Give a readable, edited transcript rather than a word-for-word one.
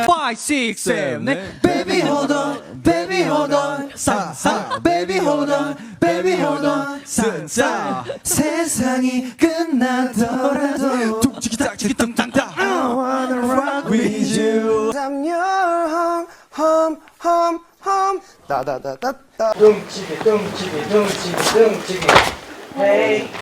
Five, six, seven, eight. Baby hold on, baby hold on, 사, baby hold on, baby hold on, 사. 세상이 끝나더라도 둥치기딱치기땅땅땅. I wanna rock with you. I'm your home. 따다다다다. 둥치기. Hey.